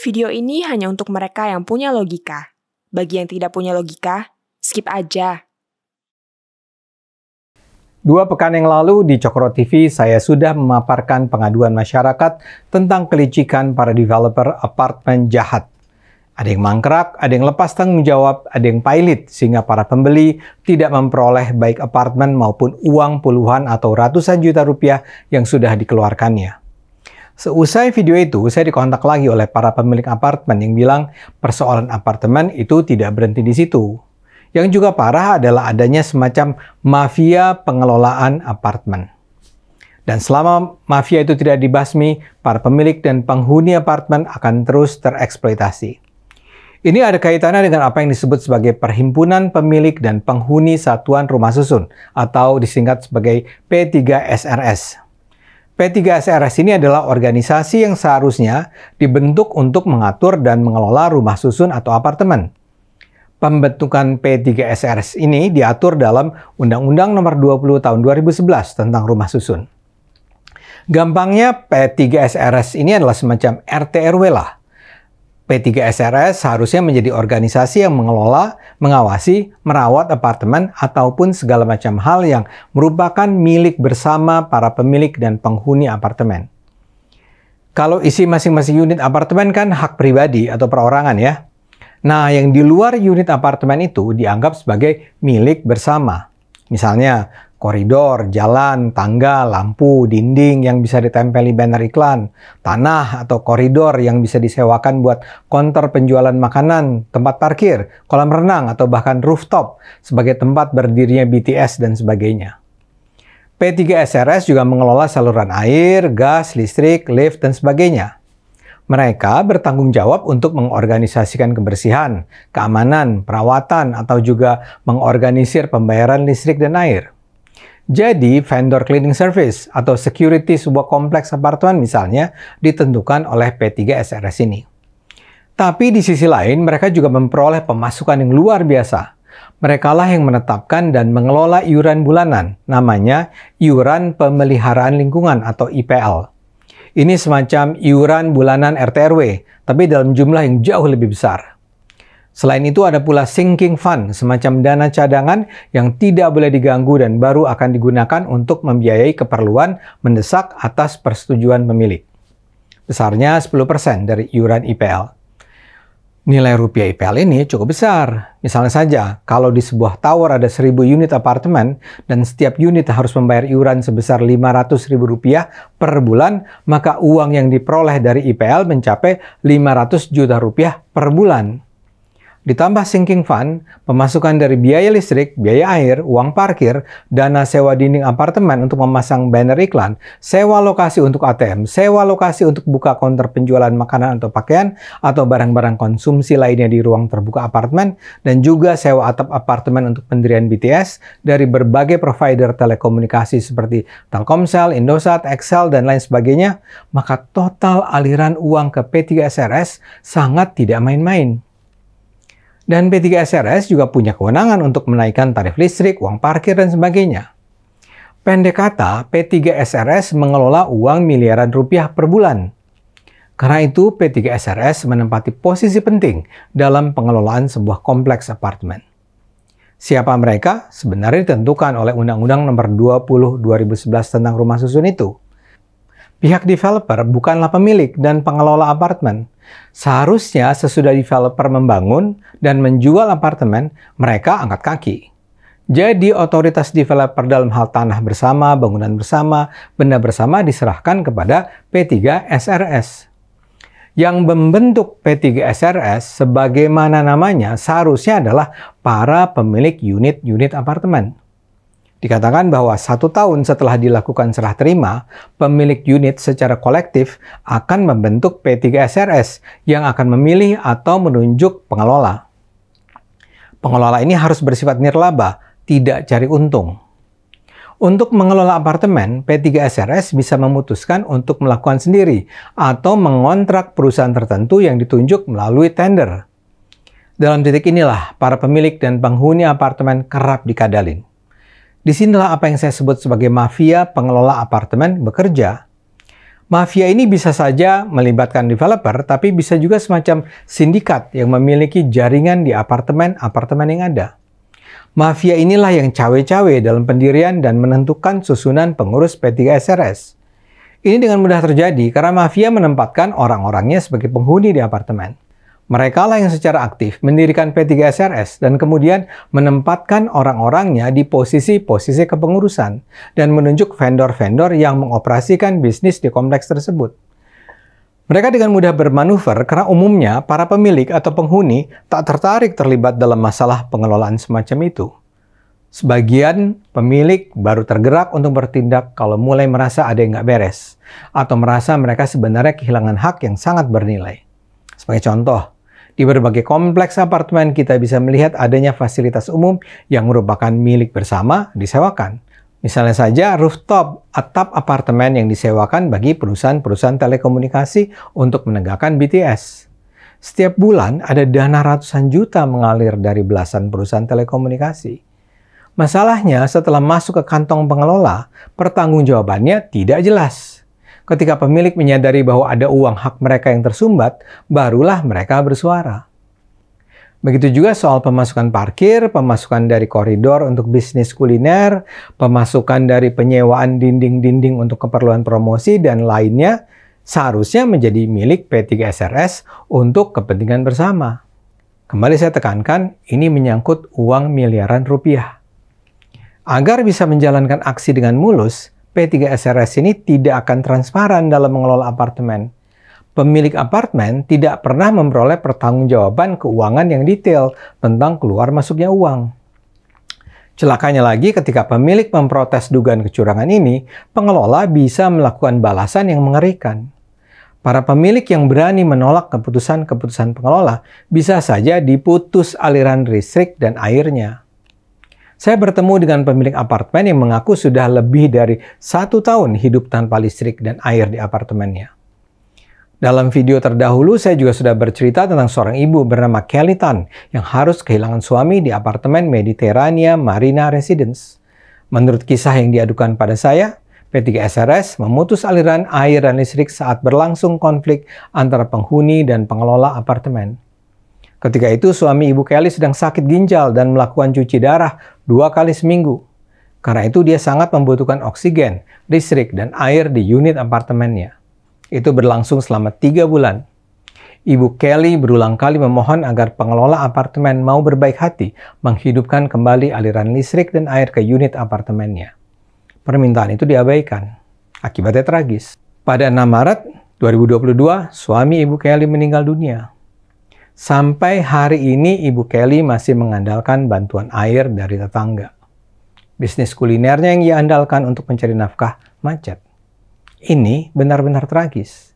Video ini hanya untuk mereka yang punya logika. Bagi yang tidak punya logika, skip aja. 2 pekan yang lalu di Cokro TV, saya sudah memaparkan pengaduan masyarakat tentang kelicikan para developer apartemen jahat. Ada yang mangkrak, ada yang lepas tanggung jawab, ada yang pailit, sehingga para pembeli tidak memperoleh baik apartemen maupun uang puluhan atau ratusan juta rupiah yang sudah dikeluarkannya. Seusai video itu, saya dikontak lagi oleh para pemilik apartemen yang bilang persoalan apartemen itu tidak berhenti di situ. Yang juga parah adalah adanya semacam mafia pengelolaan apartemen. Dan selama mafia itu tidak dibasmi, para pemilik dan penghuni apartemen akan terus tereksploitasi. Ini ada kaitannya dengan apa yang disebut sebagai Perhimpunan Pemilik dan Penghuni Satuan Rumah Susun atau disingkat sebagai P3SRS. P3SRS ini adalah organisasi yang seharusnya dibentuk untuk mengatur dan mengelola rumah susun atau apartemen. Pembentukan P3SRS ini diatur dalam Undang-Undang Nomor 20 Tahun 2011 tentang rumah susun. Gampangnya P3SRS ini adalah semacam RT/RW lah. P3SRS seharusnya menjadi organisasi yang mengelola, mengawasi, merawat apartemen ataupun segala macam hal yang merupakan milik bersama para pemilik dan penghuni apartemen. Kalau isi masing-masing unit apartemen kan hak pribadi atau perorangan ya. Nah, yang di luar unit apartemen itu dianggap sebagai milik bersama. Misalnya, koridor, jalan, tangga, lampu, dinding yang bisa ditempeli banner iklan, tanah atau koridor yang bisa disewakan buat konter penjualan makanan, tempat parkir, kolam renang, atau bahkan rooftop sebagai tempat berdirinya BTS dan sebagainya. P3SRS juga mengelola saluran air, gas, listrik, lift, dan sebagainya. Mereka bertanggung jawab untuk mengorganisasikan kebersihan, keamanan, perawatan, atau juga mengorganisir pembayaran listrik dan air. Jadi, vendor cleaning service atau security sebuah kompleks apartemen misalnya ditentukan oleh P3SRS ini. Tapi di sisi lain, mereka juga memperoleh pemasukan yang luar biasa. Merekalah yang menetapkan dan mengelola iuran bulanan, namanya iuran pemeliharaan lingkungan atau IPL. Ini semacam iuran bulanan RT/RW, tapi dalam jumlah yang jauh lebih besar. Selain itu ada pula sinking fund, semacam dana cadangan yang tidak boleh diganggu dan baru akan digunakan untuk membiayai keperluan mendesak atas persetujuan pemilik. Besarnya 10% dari iuran IPL. Nilai rupiah IPL ini cukup besar. Misalnya saja, kalau di sebuah tower ada 1.000 unit apartemen dan setiap unit harus membayar iuran sebesar Rp500.000 per bulan, maka uang yang diperoleh dari IPL mencapai Rp500 juta per bulan. Ditambah sinking fund, pemasukan dari biaya listrik, biaya air, uang parkir, dana sewa dinding apartemen untuk memasang banner iklan, sewa lokasi untuk ATM, sewa lokasi untuk buka counter penjualan makanan atau pakaian, atau barang-barang konsumsi lainnya di ruang terbuka apartemen, dan juga sewa atap apartemen untuk pendirian BTS dari berbagai provider telekomunikasi seperti Telkomsel, Indosat, XL, dan lain sebagainya, maka total aliran uang ke P3SRS sangat tidak main-main. Dan P3SRS juga punya kewenangan untuk menaikkan tarif listrik, uang parkir, dan sebagainya. Pendek kata, P3SRS mengelola uang miliaran rupiah per bulan. Karena itu, P3SRS menempati posisi penting dalam pengelolaan sebuah kompleks apartemen. Siapa mereka? Sebenarnya ditentukan oleh Undang-Undang Nomor 20 2011 tentang rumah susun itu. Pihak developer bukanlah pemilik dan pengelola apartemen. Seharusnya sesudah developer membangun dan menjual apartemen, mereka angkat kaki. Jadi otoritas developer dalam hal tanah bersama, bangunan bersama, benda bersama diserahkan kepada P3SRS. Yang membentuk P3SRS sebagaimana namanya seharusnya adalah para pemilik unit-unit apartemen. Dikatakan bahwa 1 tahun setelah dilakukan serah terima, pemilik unit secara kolektif akan membentuk P3SRS yang akan memilih atau menunjuk pengelola. Pengelola ini harus bersifat nirlaba, tidak cari untung. Untuk mengelola apartemen, P3SRS bisa memutuskan untuk melakukan sendiri atau mengontrak perusahaan tertentu yang ditunjuk melalui tender. Dalam titik inilah para pemilik dan penghuni apartemen kerap dikadalin. Disinilah apa yang saya sebut sebagai mafia pengelola apartemen bekerja. Mafia ini bisa saja melibatkan developer, tapi bisa juga semacam sindikat yang memiliki jaringan di apartemen-apartemen yang ada. Mafia inilah yang cawe-cawe dalam pendirian dan menentukan susunan pengurus P3SRS. Ini dengan mudah terjadi karena mafia menempatkan orang-orangnya sebagai penghuni di apartemen. Mereka lah yang secara aktif mendirikan P3SRS dan kemudian menempatkan orang-orangnya di posisi-posisi kepengurusan dan menunjuk vendor-vendor yang mengoperasikan bisnis di kompleks tersebut. Mereka dengan mudah bermanuver karena umumnya para pemilik atau penghuni tak tertarik terlibat dalam masalah pengelolaan semacam itu. Sebagian pemilik baru tergerak untuk bertindak kalau mulai merasa ada yang nggak beres atau merasa mereka sebenarnya kehilangan hak yang sangat bernilai. Sebagai contoh, di berbagai kompleks apartemen kita bisa melihat adanya fasilitas umum yang merupakan milik bersama disewakan. Misalnya saja rooftop atap apartemen yang disewakan bagi perusahaan-perusahaan telekomunikasi untuk menegakkan BTS. Setiap bulan ada dana ratusan juta mengalir dari belasan perusahaan telekomunikasi. Masalahnya setelah masuk ke kantong pengelola, pertanggungjawabannya tidak jelas. Ketika pemilik menyadari bahwa ada uang hak mereka yang tersumbat, barulah mereka bersuara. Begitu juga soal pemasukan parkir, pemasukan dari koridor untuk bisnis kuliner, pemasukan dari penyewaan dinding-dinding untuk keperluan promosi, dan lainnya seharusnya menjadi milik P3SRS untuk kepentingan bersama. Kembali saya tekankan, ini menyangkut uang miliaran rupiah. Agar bisa menjalankan aksi dengan mulus, P3SRS ini tidak akan transparan dalam mengelola apartemen. Pemilik apartemen tidak pernah memperoleh pertanggungjawaban keuangan yang detail tentang keluar masuknya uang. Celakanya lagi ketika pemilik memprotes dugaan kecurangan ini, pengelola bisa melakukan balasan yang mengerikan. Para pemilik yang berani menolak keputusan-keputusan pengelola bisa saja diputus aliran listrik dan airnya. Saya bertemu dengan pemilik apartemen yang mengaku sudah lebih dari 1 tahun hidup tanpa listrik dan air di apartemennya. Dalam video terdahulu, saya juga sudah bercerita tentang seorang ibu bernama Kelly Tan yang harus kehilangan suami di apartemen Mediterania Marina Residence. Menurut kisah yang diadukan pada saya, P3SRS memutus aliran air dan listrik saat berlangsung konflik antara penghuni dan pengelola apartemen. Ketika itu, suami Ibu Kelly sedang sakit ginjal dan melakukan cuci darah 2 kali seminggu. Karena itu, dia sangat membutuhkan oksigen, listrik, dan air di unit apartemennya. Itu berlangsung selama 3 bulan. Ibu Kelly berulang kali memohon agar pengelola apartemen mau berbaik hati menghidupkan kembali aliran listrik dan air ke unit apartemennya. Permintaan itu diabaikan. Akibatnya tragis. Pada 6 Maret 2022, suami Ibu Kelly meninggal dunia. Sampai hari ini Ibu Kelly masih mengandalkan bantuan air dari tetangga. Bisnis kulinernya yang ia andalkan untuk mencari nafkah macet. Ini benar-benar tragis.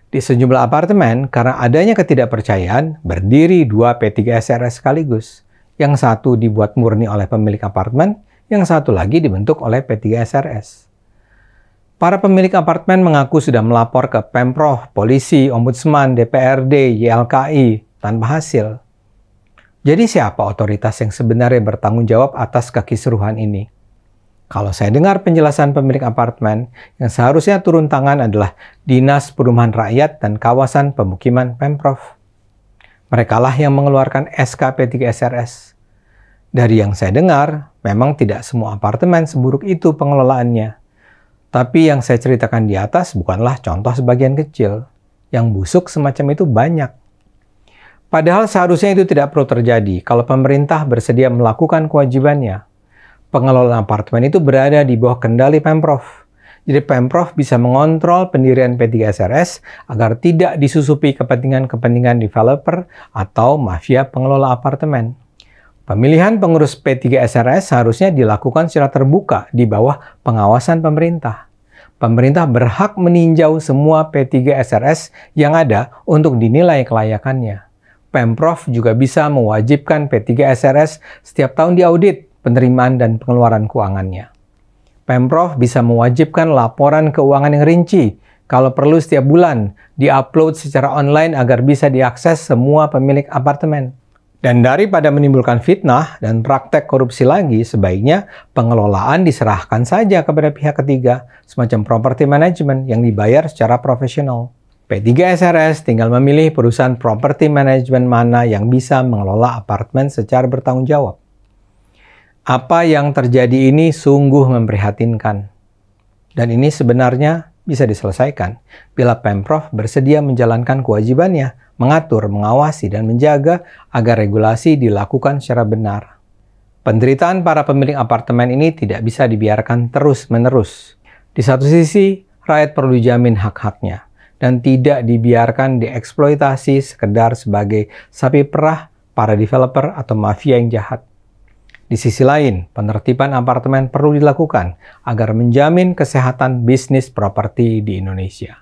Di sejumlah apartemen, karena adanya ketidakpercayaan, berdiri 2 P3SRS sekaligus. Yang satu dibuat murni oleh pemilik apartemen, yang satu lagi dibentuk oleh P3SRS. Para pemilik apartemen mengaku sudah melapor ke Pemprov, polisi, ombudsman, DPRD, YLKI, tanpa hasil. Jadi siapa otoritas yang sebenarnya bertanggung jawab atas kekisruhan ini? Kalau saya dengar penjelasan pemilik apartemen, yang seharusnya turun tangan adalah Dinas Perumahan Rakyat dan Kawasan Pemukiman Pemprov. Merekalah yang mengeluarkan SK P3SRS. Dari yang saya dengar, memang tidak semua apartemen seburuk itu pengelolaannya. Tapi yang saya ceritakan di atas bukanlah contoh sebagian kecil. Yang busuk semacam itu banyak. Padahal seharusnya itu tidak perlu terjadi kalau pemerintah bersedia melakukan kewajibannya. Pengelolaan apartemen itu berada di bawah kendali Pemprov. Jadi Pemprov bisa mengontrol pendirian P3SRS agar tidak disusupi kepentingan-kepentingan developer atau mafia pengelola apartemen. Pemilihan pengurus P3SRS seharusnya dilakukan secara terbuka di bawah pengawasan pemerintah. Pemerintah berhak meninjau semua P3SRS yang ada untuk dinilai kelayakannya. Pemprov juga bisa mewajibkan P3SRS setiap tahun diaudit penerimaan dan pengeluaran keuangannya. Pemprov bisa mewajibkan laporan keuangan yang rinci, kalau perlu setiap bulan, diupload secara online agar bisa diakses semua pemilik apartemen. Dan daripada menimbulkan fitnah dan praktek korupsi lagi, sebaiknya pengelolaan diserahkan saja kepada pihak ketiga, semacam property management yang dibayar secara profesional. P3 SRS tinggal memilih perusahaan property management mana yang bisa mengelola apartemen secara bertanggung jawab. Apa yang terjadi ini sungguh memprihatinkan. Dan ini sebenarnya bisa diselesaikan bila Pemprov bersedia menjalankan kewajibannya, mengatur, mengawasi, dan menjaga agar regulasi dilakukan secara benar. Penderitaan para pemilik apartemen ini tidak bisa dibiarkan terus-menerus. Di satu sisi, rakyat perlu dijamin hak-haknya dan tidak dibiarkan dieksploitasi sekedar sebagai sapi perah para developer atau mafia yang jahat. Di sisi lain, penertiban apartemen perlu dilakukan agar menjamin kesehatan bisnis properti di Indonesia.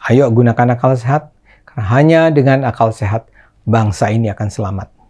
Ayo gunakan akal sehat, karena hanya dengan akal sehat bangsa ini akan selamat.